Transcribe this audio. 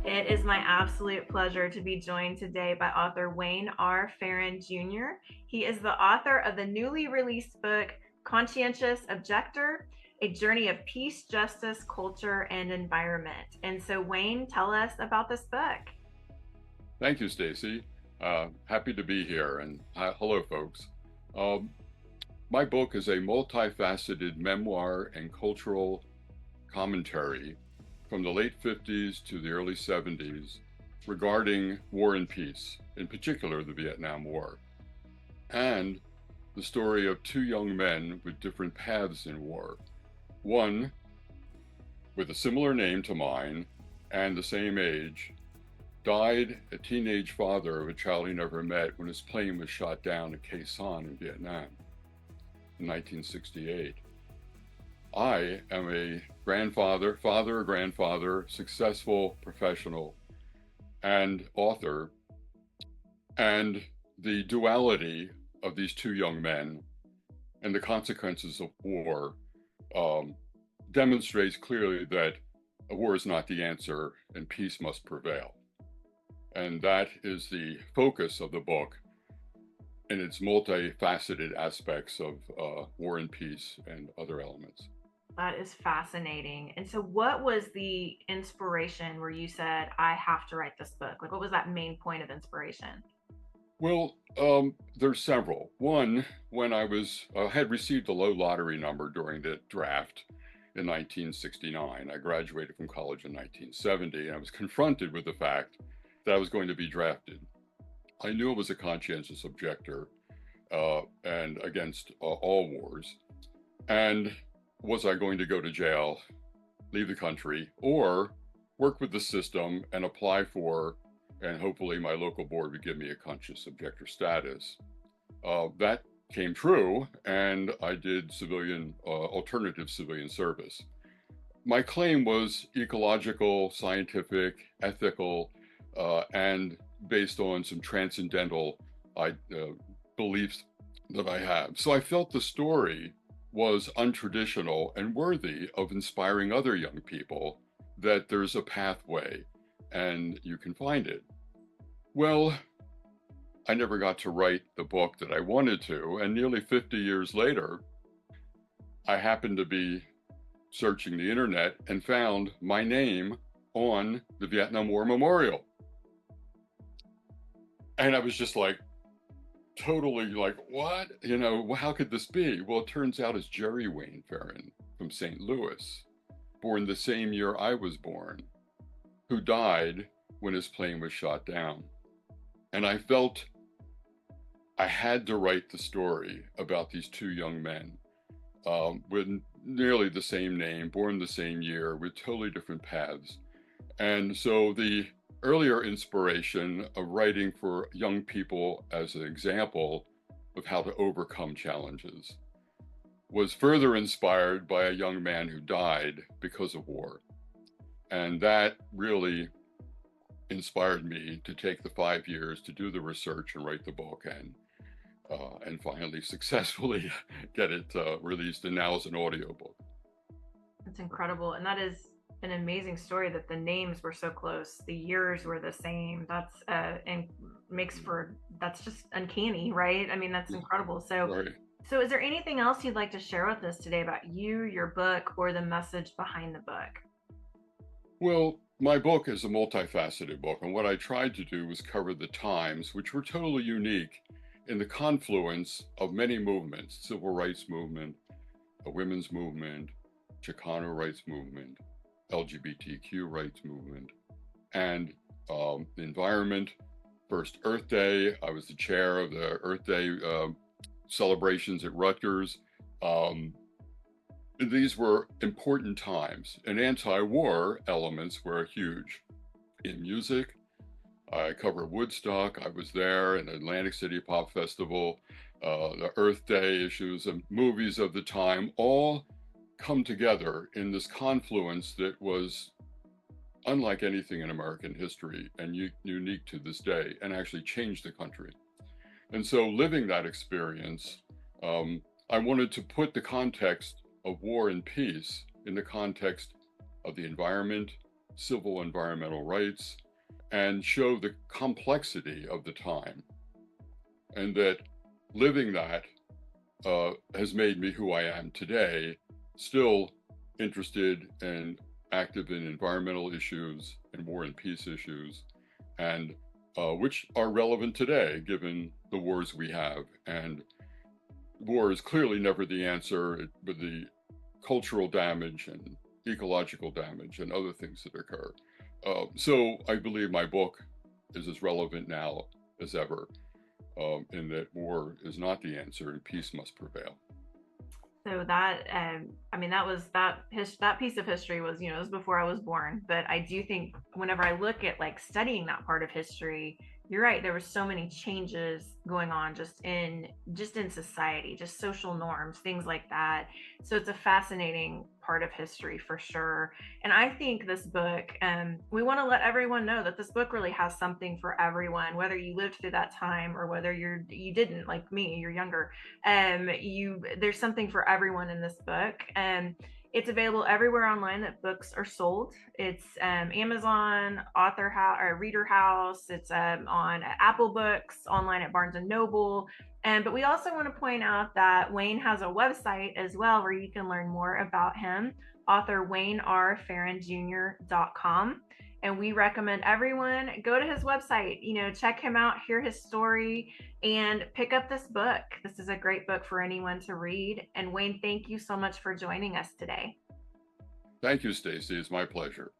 It is my absolute pleasure to be joined today by author Wayne R. Ferren Jr. He is the author of the newly released book, Conscientious Objector, A Journey of Peace, Justice, Culture, and Environment. And so, Wayne, tell us about this book. Thank you, Stacy. Happy to be here, and hello, folks. Um, my book is a multifaceted memoir and cultural commentary from the late 50s to the early 70s regarding war and peace, in particular the Vietnam War, and the story of two young men with different paths in war. One with a similar name to mine and the same age died a teenage father of a child he never met when his plane was shot down at Khe Sanh in Vietnam in 1968. I am a grandfather, successful professional, and author, and the duality of these two young men and the consequences of war um, demonstrates clearly that a war is not the answer and peace must prevail. And that is the focus of the book in its multifaceted aspects of war and peace and other elements. That is fascinating. And so, what was the inspiration where you said, I have to write this book? Like, what was that main point of inspiration? Well, there's several. One, when I was had received a low lottery number during the draft in 1969. I graduated from college in 1970, and I was confronted with the fact that I was going to be drafted. I knew it was a conscientious objector and against all wars. And was I going to go to jail, leave the country, or work with the system and apply for, and hopefully my local board would give me a conscious objector status? That came true, and I did alternative civilian service. My claim was ecological, scientific, ethical, and based on some transcendental beliefs that I have. So I felt the story was untraditional and worthy of inspiring other young people that there's a pathway and you can find it. Well, I never got to write the book that I wanted to, and nearly 50 years later, I happened to be searching the internet and found my name on the Vietnam War Memorial. And I was just like, totally like, what? How could this be? Well, it turns out it's Jerry Wayne Ferren from St. Louis, born the same year I was born, who died when his plane was shot down. And I felt I had to write the story about these two young men with nearly the same name, born the same year, with totally different paths. And so the earlier inspiration of writing for young people as an example of how to overcome challenges was further inspired by a young man who died because of war. And that really inspired me to take the 5 years to do the research and write the book and finally successfully get it released, and now as an audiobook. That's incredible. And that is an amazing story that the names were so close. The years were the same. And makes for, that's just uncanny, right? I mean, that's incredible. So, Right. so is there anything else you'd like to share with us today about you, your book, or the message behind the book? Well, my book is a multifaceted book, and what I tried to do was cover the times, which were totally unique in the confluence of many movements: civil rights movement, a women's movement, Chicano rights movement, LGBTQ rights movement, and the environment. First Earth Day, I was the chair of the Earth Day celebrations at Rutgers. Um, these were important times, and anti-war elements were huge. In music, I covered Woodstock. I was there, and Atlantic City Pop Festival, the Earth Day issues, and movies of the time all come together in this confluence that was unlike anything in American history and unique to this day, and actually changed the country. And so, living that experience, I wanted to put the context of war and peace in the context of the environment, civil environmental rights and show the complexity of the time, and that living that has made me who I am today, still interested and active in environmental issues and war and peace issues, and which are relevant today given the wars we have. And war is clearly never the answer, but the cultural damage and ecological damage and other things that occur. So I believe my book is as relevant now as ever, in that war is not the answer and peace must prevail. So that, I mean, that was that piece of history was, it was before I was born. But I do think whenever I look at like studying that part of history, you're right. There were so many changes going on just in society, just social norms, things like that. So it's a fascinating part of history for sure. And I think this book, we want to let everyone know that this book really has something for everyone, whether you lived through that time or whether you didn't, like me, you're younger. There's something for everyone in this book. It's available everywhere online that books are sold. It's Amazon, Author House, or Reader House. It's on Apple Books, online at Barnes and Noble. But we also want to point out that Wayne has a website as well where you can learn more about him, author WayneRFerrenJr.com. And we recommend everyone go to his website, check him out, hear his story, and pick up this book. This is a great book for anyone to read. And Wayne, thank you so much for joining us today. Thank you, Stacy. It's my pleasure.